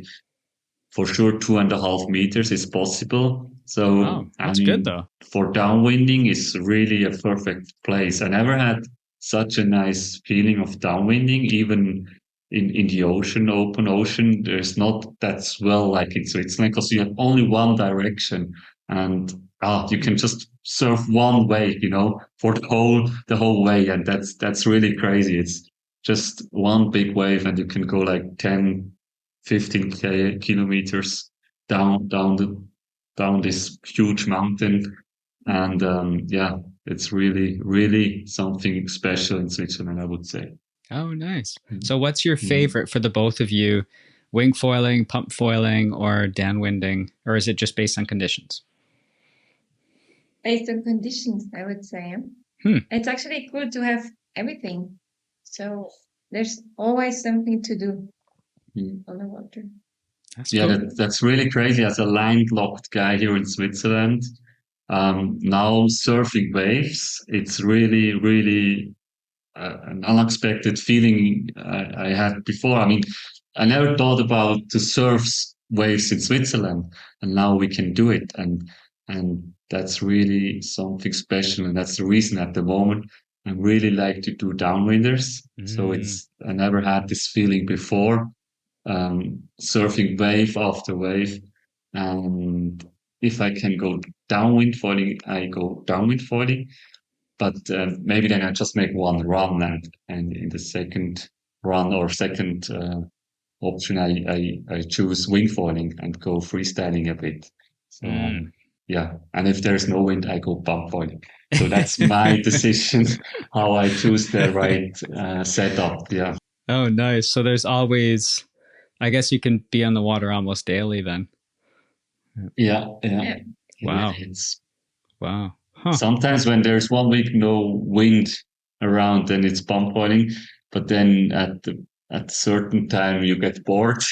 S2: for sure 2.5 meters is possible. So
S1: Oh,
S2: I
S1: that's good
S2: mean,
S1: though.
S2: for downwinding is really a perfect place. I never had such a nice feeling of downwinding, even in the ocean, open ocean. There's not that swell like in Switzerland because you have only one direction, and you can just surf one way, for the whole way, and that's really crazy. It's just one big wave, and you can go like 10, 15 kilometers down this huge mountain. And yeah, it's really, really something special in Switzerland, I would say.
S1: Oh, nice. So what's your favorite for the both of you? Wing foiling, pump foiling, or downwinding? Or is it just based on conditions?
S3: Based on conditions, I would say. It's actually good to have everything. So there's always something to do on the water.
S1: That's
S2: Yeah,
S1: cool.
S2: that's really crazy. As a landlocked guy here in Switzerland, now surfing waves, it's really, really an unexpected feeling I had before. I mean, I never thought about to surf waves in Switzerland, and now we can do it, and that's really something special, and that's the reason at the moment I really like to do downwinders. So I never had this feeling before, surfing wave after wave, and if I can go downwind foiling, I go downwind foiling. But maybe then I just make one run, and in the second run or second option, I choose wing foiling and go freestyling a bit. So yeah, and if there's no wind, I go pump foiling. So that's my decision how I choose the right setup. Yeah.
S1: Oh, nice. So there's always, I guess you can be on the water almost daily then.
S2: Yeah.
S1: Wow.
S2: It's
S1: Wow. Huh.
S2: sometimes when there's 1 week no wind around, then it's pump foiling. But then at a certain time you get bored.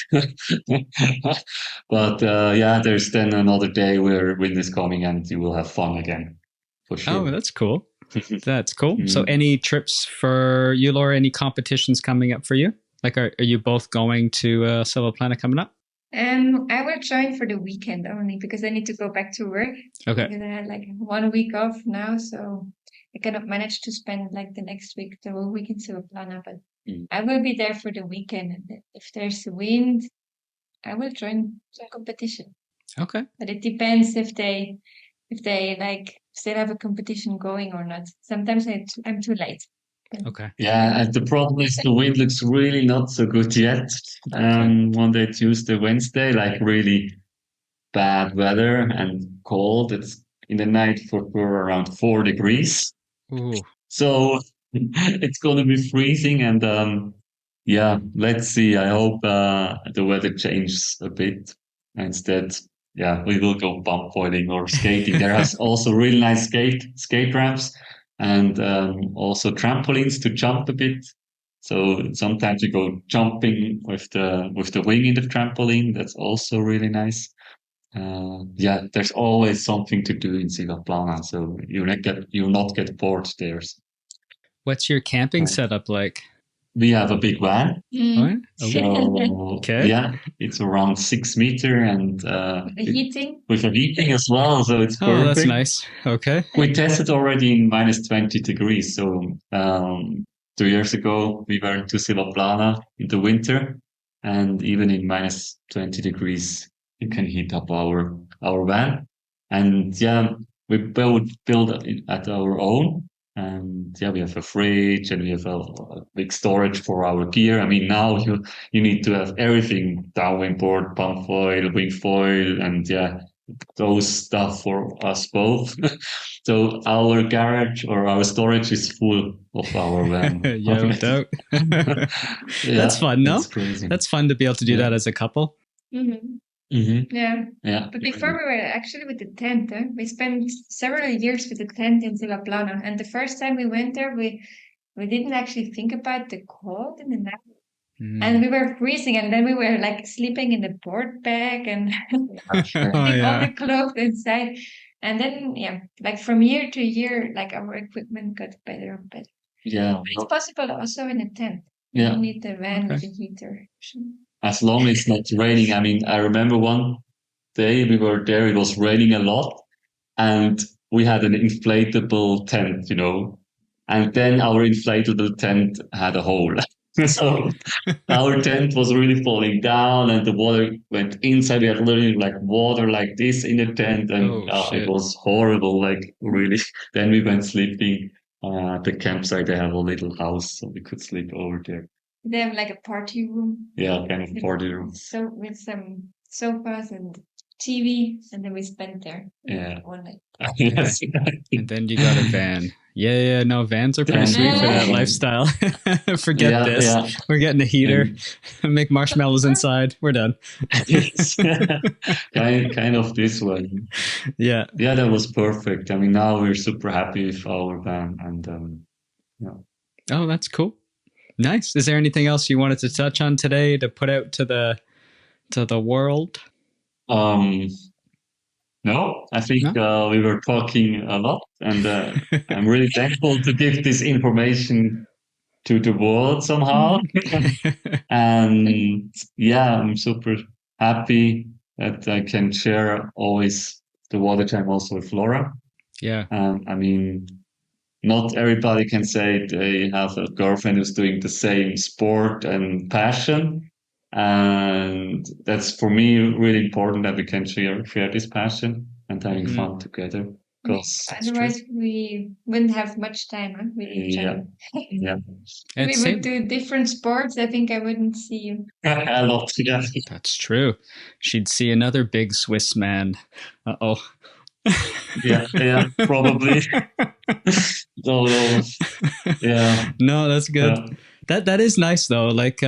S2: But yeah, there's then another day where wind is coming and you will have fun again, for sure.
S1: Oh, that's cool. That's cool. So any trips for you, Laura? Any competitions coming up for you? Like, are you both going to Silver Planet coming up?
S3: I will join for the weekend only because I need to go back to work.
S1: Okay.
S3: Because I had like 1 week off now, so I cannot manage to spend like the next week, the whole week in Silver Planet. But I will be there for the weekend, and if there's wind, I will join some competition.
S1: Okay.
S3: But it depends if they like still have a competition going or not. Sometimes I'm too late.
S1: Okay.
S2: Yeah, and the problem is the wind looks really not so good yet. Monday, Tuesday, Wednesday, like really bad weather and cold. It's in the night for around 4 degrees.
S1: Ooh.
S2: So it's going to be freezing. And yeah, let's see. I hope the weather changes a bit. Instead, yeah, we will go bump foiling or skating. There has also really nice skate ramps and also trampolines to jump a bit. So sometimes you go jumping with the wing in the trampoline. That's also really nice. Yeah, there's always something to do in Silvaplana, so you'll not get bored there.
S1: What's your camping
S2: Uh,
S1: setup like?
S2: we have a big van,
S1: Oh,
S2: so
S1: okay.
S2: yeah, it's around 6 meter and
S3: The heating.
S2: with a heating as well, so it's
S1: Oh, that's
S2: perfect.
S1: nice. Okay.
S2: We tested already in minus 20 degrees, so 2 years ago we went to Silvaplana in the winter, and even in minus 20 degrees you can heat up our van, and yeah, we both build it at our own. And yeah, we have a fridge and we have a big storage for our gear. I mean, now you need to have everything: downwind board, pump foil, wing foil, and yeah, those stuff for us both. So our garage or our storage is full of our van.
S1: Yeah, no doubt.
S2: Yeah,
S1: That's fun, no?
S2: it's crazy.
S1: That's fun to be able to do
S2: Yeah.
S1: that as a couple.
S3: Mhm.
S2: Yeah.
S3: But before we were actually with the tent, we spent several years with the tent in Silvaplana. And the first time we went there, we didn't actually think about the cold in the night. And we were freezing, and then we were like sleeping in the board bag and putting all the clothes inside. And then, yeah, like from year to year, like our equipment got better and better.
S2: Yeah.
S3: It's possible also in a tent. You
S2: Yeah.
S3: don't need the van with
S1: Okay.
S3: the heater.
S2: As long as it's not raining. I mean, I remember one day we were there, it was raining a lot, and we had an inflatable tent, and then our inflatable tent had a hole. So our tent was really falling down and the water went inside. We had literally like water like this in the tent, and
S1: Oh, shit.
S2: it was horrible, like really. Then we went sleeping at the campsite. They have a little house, so we could sleep over there.
S3: They have like a party room.
S2: Yeah, kind of party room.
S3: So with some sofas and TV, and then we spent there.
S2: Yeah.
S3: One night.
S2: Yes.
S1: And then you got a van. Yeah, no, vans are pretty sweet for that lifestyle. Forget this.
S2: Yeah.
S1: We're getting a heater, make marshmallows inside. We're done.
S2: Yes. kind of this one.
S1: Yeah.
S2: Yeah, that was perfect. I mean, now we're super happy with our van, and yeah.
S1: Oh, that's cool. Nice. Is there anything else you wanted to touch on today to put out to the world?
S2: No, I think we were talking a lot, and I'm really thankful to give this information to the world somehow. And yeah, I'm super happy that I can share always the water time also with Flora.
S1: Yeah.
S2: I mean, not everybody can say they have a girlfriend who's doing the same sport and passion. And that's for me really important that we can share this passion and having fun together. Because
S3: otherwise we wouldn't have much time with each other.
S2: Yeah.
S3: We would do different sports. I think I wouldn't see you.
S2: A lot, yeah.
S1: That's true. She'd see another big Swiss man. Uh-oh.
S2: Yeah, probably. No. Yeah.
S1: No, that's good. Yeah. That is nice though. Like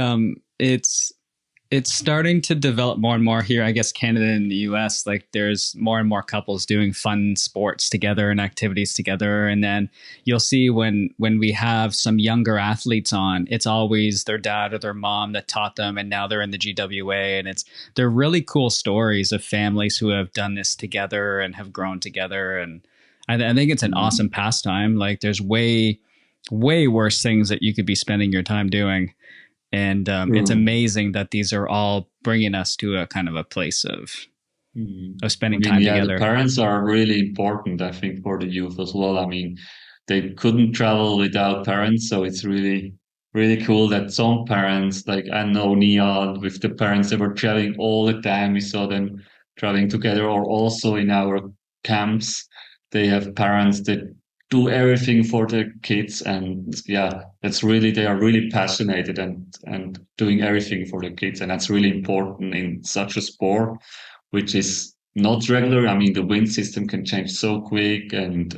S1: it's starting to develop more and more here. I guess Canada and the US, like there's more and more couples doing fun sports together and activities together. And then you'll see when we have some younger athletes on, it's always their dad or their mom that taught them, and now they're in the GWA. And they're really cool stories of families who have done this together and have grown together. And I think it's an awesome pastime. Like there's way worse things that you could be spending your time doing. And it's amazing that these are all bringing us to a kind of a place of spending time together.
S2: The parents are really important, I think, for the youth as well. I mean, they couldn't travel without parents, so it's really, really cool that some parents, like I know Neon with the parents, they were traveling all the time. We saw them traveling together, or also in our camps, they have parents that do everything for the kids, and yeah, they are really passionate and doing everything for the kids, and that's really important in such a sport, which is not regular. I mean, the wind system can change so quick, and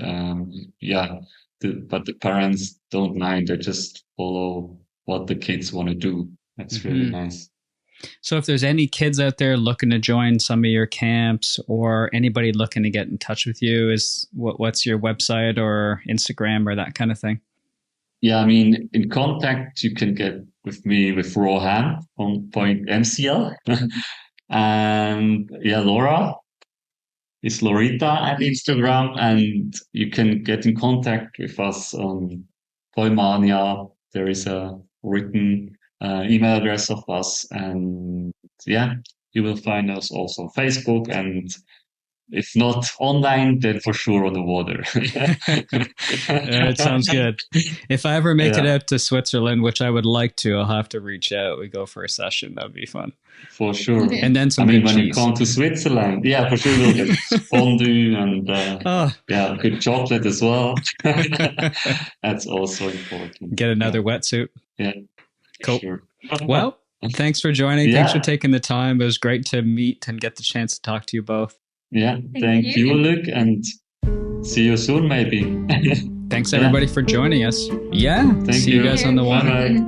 S2: but the parents don't mind. They just follow what the kids want to do. That's really nice.
S1: So if there's any kids out there looking to join some of your camps, or anybody looking to get in touch with you, what's your website or Instagram or that kind of thing?
S2: Yeah, I mean, in contact, you can get with me with Rohan on Point MCL. And yeah, Laura is Lorita at Instagram, and you can get in contact with us on Koimania. There is a written email address of us, and yeah, you will find us also on Facebook, and if not online, then for sure on the water.
S1: It sounds good. If I ever make it out to Switzerland, which I would like to, I'll have to reach out. We go for a session. That'd be fun.
S2: For sure.
S1: And then some
S2: when
S1: cheese.
S2: you come to Switzerland, yeah, for sure we'll get fondue and good chocolate as well. That's also important.
S1: Get another wetsuit.
S2: Yeah.
S1: Cool.
S2: Sure.
S1: Well, thanks for joining. Thanks for taking the time. It was great to meet and get the chance to talk to you both.
S2: Yeah, thank you, Luke, and see you soon, maybe.
S1: Thanks, everybody, for joining us. Yeah, see you guys on the water.
S2: Bye-bye.